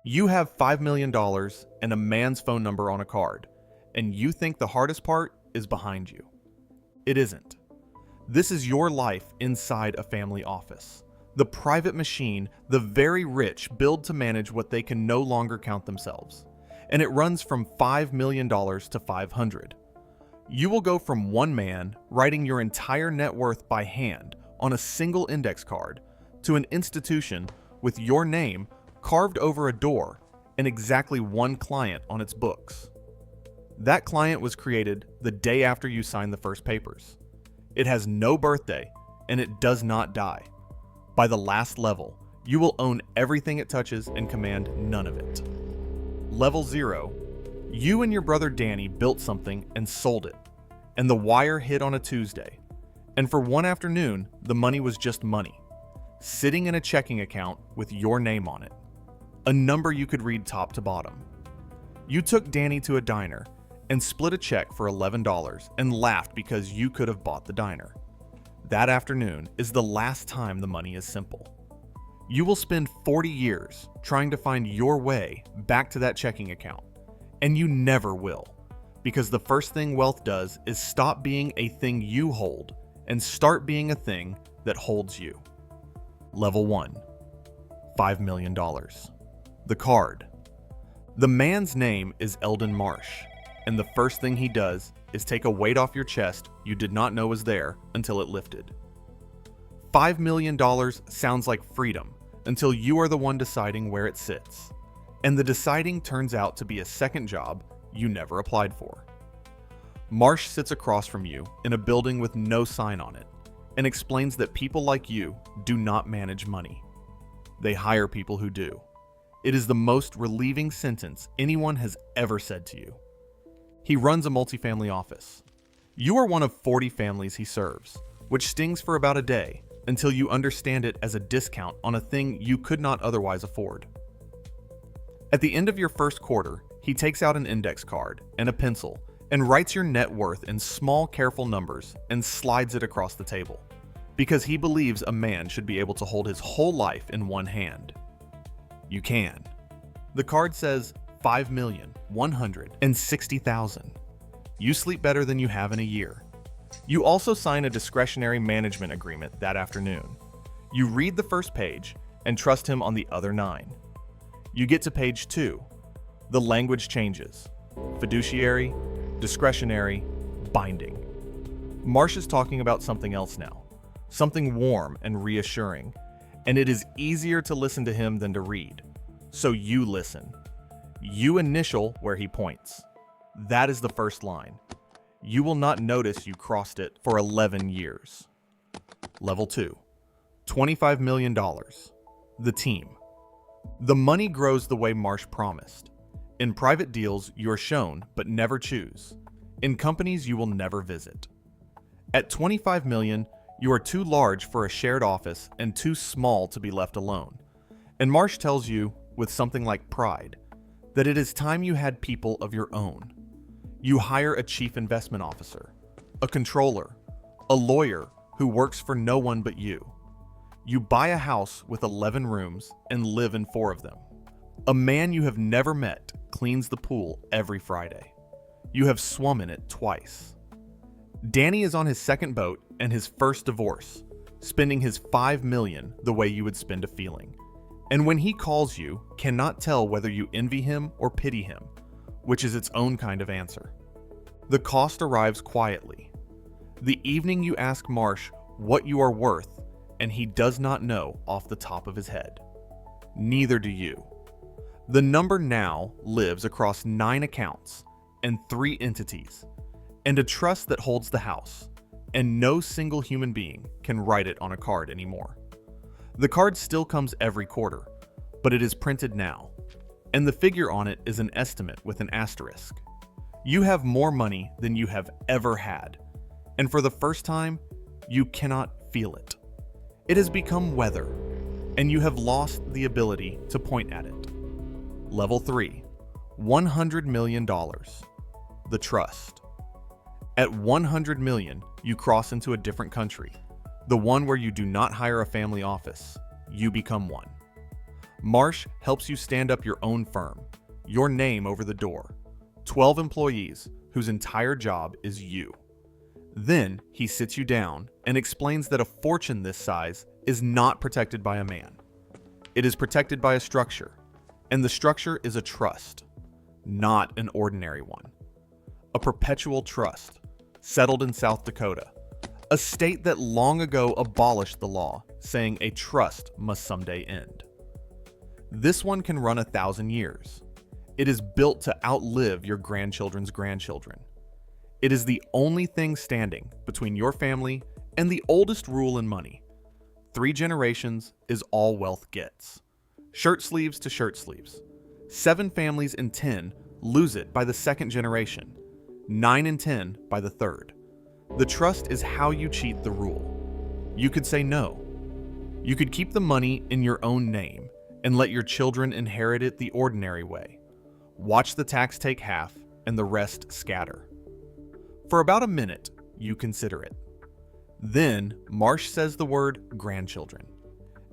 You have $5 million and a man's phone number on a card, and you think the hardest part is behind you. It isn't. This is your life inside a family office. The private machine the very rich build to manage what they can no longer count themselves. And it runs from $5 million to 500. You will go from one man writing your entire net worth by hand on a single index card to an institution with your name carved over a door and exactly one client on its books. That client was created the day after you signed the first papers. It has no birthday and it does not die. By the last level, you will own everything it touches and command none of it. Level 0. You and your brother Danny built something and sold it, and the wire hit on a Tuesday. And for one afternoon, the money was just money, sitting in a checking account with your name on it, a number you could read top to bottom. You took Danny to a diner and split a check for $11 and laughed because you could have bought the diner. That afternoon is the last time the money is simple. You will spend 40 years trying to find your way back to that checking account, and you never will, because the first thing wealth does is stop being a thing you hold and start being a thing that holds you. Level 1. $5 million. The card. The man's name is Eldon Marsh, and the first thing he does is take a weight off your chest you did not know was there until it lifted. $5 million sounds like freedom until you are the one deciding where it sits, and the deciding turns out to be a second job you never applied for. Marsh sits across from you in a building with no sign on it and explains that people like you do not manage money. They hire people who do. It is the most relieving sentence anyone has ever said to you. He runs a multifamily office. You are one of 40 families he serves, which stings for about a day until you understand it as a discount on a thing you could not otherwise afford. At the end of your first quarter, he takes out an index card and a pencil and writes your net worth in small, careful numbers and slides it across the table, because he believes a man should be able to hold his whole life in one hand. You can. The card says $5,160,000. You sleep better than you have in a year. You also sign a discretionary management agreement that afternoon. You read the first page and trust him on the other 9. You get to page 2. The language changes. Fiduciary, discretionary, binding. Marsh is talking about something else now. Something warm and reassuring. And it is easier to listen to him than to read. So you listen. You initial where he points. That is the first line. You will not notice you crossed it for 11 years. Level 2. $25 million. The team. The money grows the way Marsh promised. In private deals, you are shown but never choose. In companies you will never visit. At $25 million, you are too large for a shared office and too small to be left alone. And Marsh tells you, with something like pride, that it is time you had people of your own. You hire a chief investment officer, a controller, a lawyer who works for no one but you. You buy a house with 11 rooms and live in 4 of them. A man you have never met cleans the pool every Friday. You have swum in it twice. Danny is on his second boat and his first divorce, spending his $5 million the way you would spend a feeling. And when he calls you, cannot tell whether you envy him or pity him, which is its own kind of answer. The cost arrives quietly. The evening you ask Marsh what you are worth, and he does not know off the top of his head. Neither do you. The number now lives across 9 accounts and 3 entities, and a trust that holds the house, and no single human being can write it on a card anymore. The card still comes every quarter, but it is printed now, and the figure on it is an estimate with an asterisk. You have more money than you have ever had, and for the first time, you cannot feel it. It has become weather, and you have lost the ability to point at it. Level 3. $100 million. The trust. At $100 million, you cross into a different country, the one where you do not hire a family office. You become one. Marsh helps you stand up your own firm, your name over the door, 12 employees whose entire job is you. Then he sits you down and explains that a fortune this size is not protected by a man. It is protected by a structure, and the structure is a trust, not an ordinary one. A perpetual trust, settled in South Dakota, a state that long ago abolished the law, saying a trust must someday end. This one can run 1,000 years. It is built to outlive your grandchildren's grandchildren. It is the only thing standing between your family and the oldest rule in money. 3 generations is all wealth gets. Shirt sleeves to shirt sleeves. 7 families in 10 lose it by the 2nd generation. 9 in 10 by the 3rd. The trust is how you cheat the rule. You could say no. You could keep the money in your own name and let your children inherit it the ordinary way. Watch the tax take half and the rest scatter. For about a minute, you consider it. Then Marsh says the word grandchildren,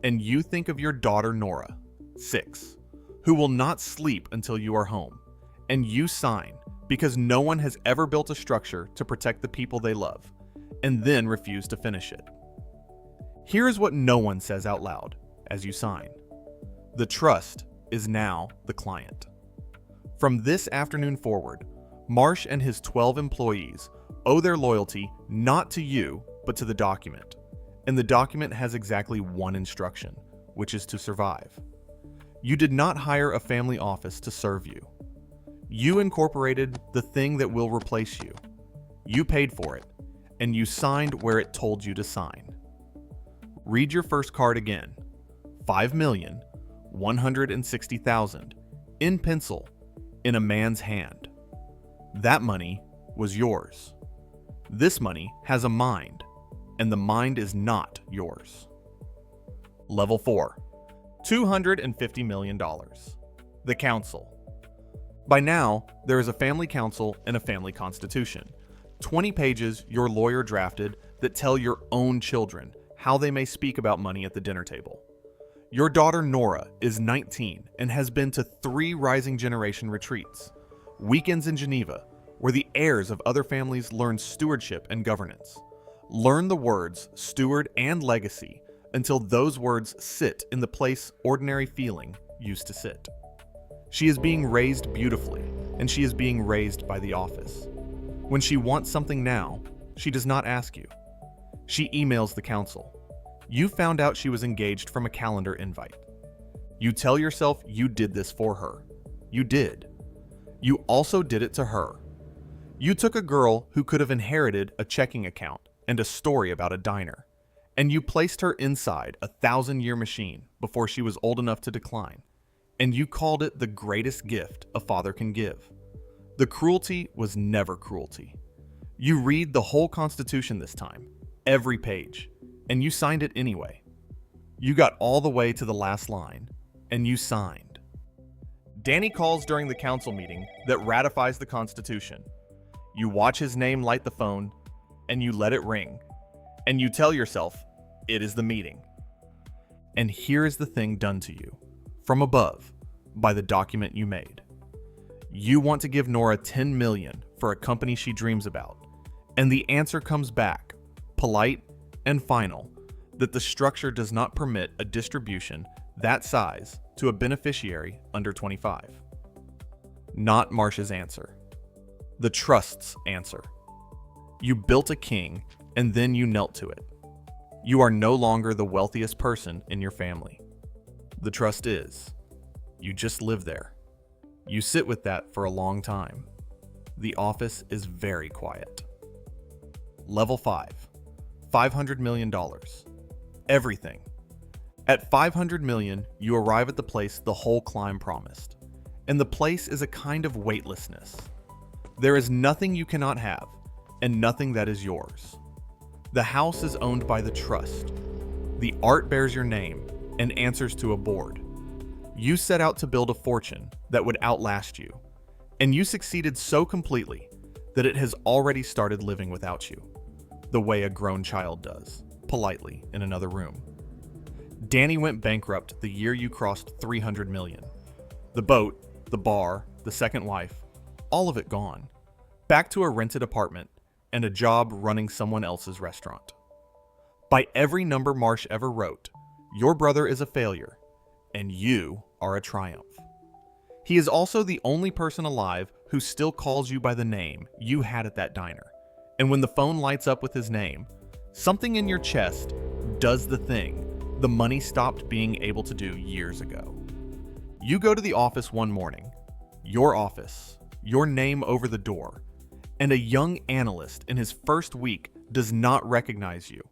and you think of your daughter Nora, 6, who will not sleep until you are home, and you sign because no one has ever built a structure to protect the people they love, and then refuse to finish it. Here is what no one says out loud as you sign. The trust is now the client. From this afternoon forward, Marsh and his 12 employees owe their loyalty not to you, but to the document. And the document has exactly one instruction, which is to survive. You did not hire a family office to serve you. You incorporated the thing that will replace you. You paid for it, and you signed where it told you to sign. Read your first card again. 5,160,000 in pencil, in a man's hand. That money was yours. This money has a mind, and the mind is not yours. Level 4, $250 million. The Council. By now, there is a family council and a family constitution. 20 pages your lawyer drafted that tell your own children how they may speak about money at the dinner table. Your daughter Nora is 19 and has been to 3 rising generation retreats, weekends in Geneva, where the heirs of other families learn stewardship and governance. Learn the words steward and legacy until those words sit in the place ordinary feeling used to sit. She is being raised beautifully, and she is being raised by the office. When she wants something now, she does not ask you. She emails the council. You found out she was engaged from a calendar invite. You tell yourself you did this for her. You did. You also did it to her. You took a girl who could have inherited a checking account and a story about a diner, and you placed her inside a 1,000-year machine before she was old enough to decline. And you called it the greatest gift a father can give. The cruelty was never cruelty. You read the whole Constitution this time, every page, and you signed it anyway. You got all the way to the last line, and you signed. Danny calls during the council meeting that ratifies the Constitution. You watch his name light the phone, and you let it ring, and you tell yourself, it is the meeting. And here is the thing done to you. From above, by the document you made. You want to give Nora $10 million for a company she dreams about, and the answer comes back, polite and final, that the structure does not permit a distribution that size to a beneficiary under 25. Not Marsh's answer. The trust's answer. You built a king, and then you knelt to it. You are no longer the wealthiest person in your family. The trust is. You just live there. You sit with that for a long time. The office is very quiet. Level 5, $500 million. Everything. At $500 million, you arrive at the place the whole climb promised. And the place is a kind of weightlessness. There is nothing you cannot have, and nothing that is yours. The house is owned by the trust. The art bears your name and answers to a board. You set out to build a fortune that would outlast you, and you succeeded so completely that it has already started living without you, the way a grown child does, politely in another room. Danny went bankrupt the year you crossed 300 million. The boat, the bar, the second wife, all of it gone. Back to a rented apartment and a job running someone else's restaurant. By every number Marsh ever wrote, your brother is a failure, and you are a triumph. He is also the only person alive who still calls you by the name you had at that diner. And when the phone lights up with his name, something in your chest does the thing the money stopped being able to do years ago. You go to the office one morning, your office, your name over the door, and a young analyst in his first week does not recognize you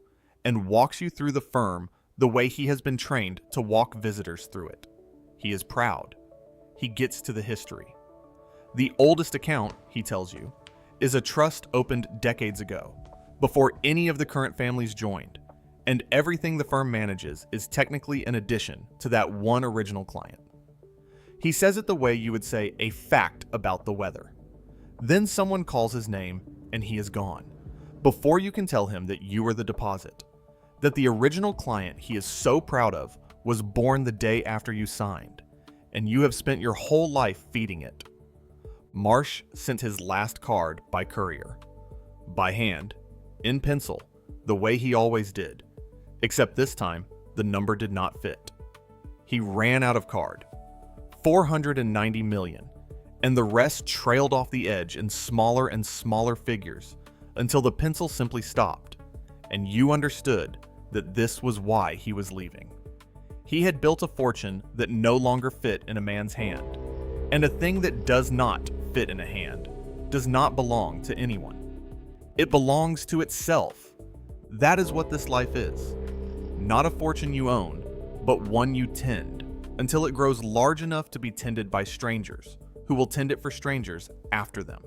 and walks you through the firm the way he has been trained to walk visitors through it. He is proud. He gets to the history. The oldest account, he tells you, is a trust opened decades ago, before any of the current families joined, and everything the firm manages is technically an addition to that one original client. He says it the way you would say a fact about the weather. Then someone calls his name and he is gone, before you can tell him that you were the deposit, that the original client he is so proud of was born the day after you signed, and you have spent your whole life feeding it. Marsh sent his last card by courier, by hand, in pencil, the way he always did, except this time the number did not fit. He ran out of card, 490 million, and the rest trailed off the edge in smaller and smaller figures until the pencil simply stopped, and you understood that this was why he was leaving. He had built a fortune that no longer fit in a man's hand, and a thing that does not fit in a hand does not belong to anyone. It belongs to itself. That is what this life is. Not a fortune you own, but one you tend, until it grows large enough to be tended by strangers, who will tend it for strangers after them.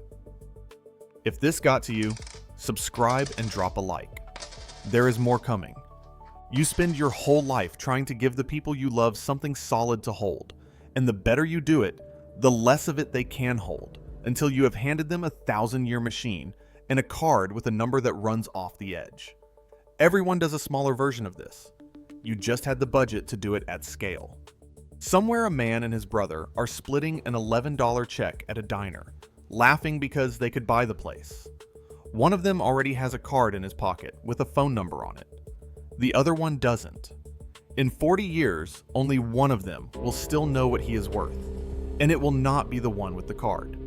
If this got to you, subscribe and drop a like. There is more coming. You spend your whole life trying to give the people you love something solid to hold, and the better you do it, the less of it they can hold, until you have handed them a 1,000-year machine and a card with a number that runs off the edge. Everyone does a smaller version of this. You just had the budget to do it at scale. Somewhere a man and his brother are splitting an $11 check at a diner, laughing because they could buy the place. One of them already has a card in his pocket with a phone number on it. The other one doesn't. In 40 years, only one of them will still know what he is worth, and it will not be the one with the card.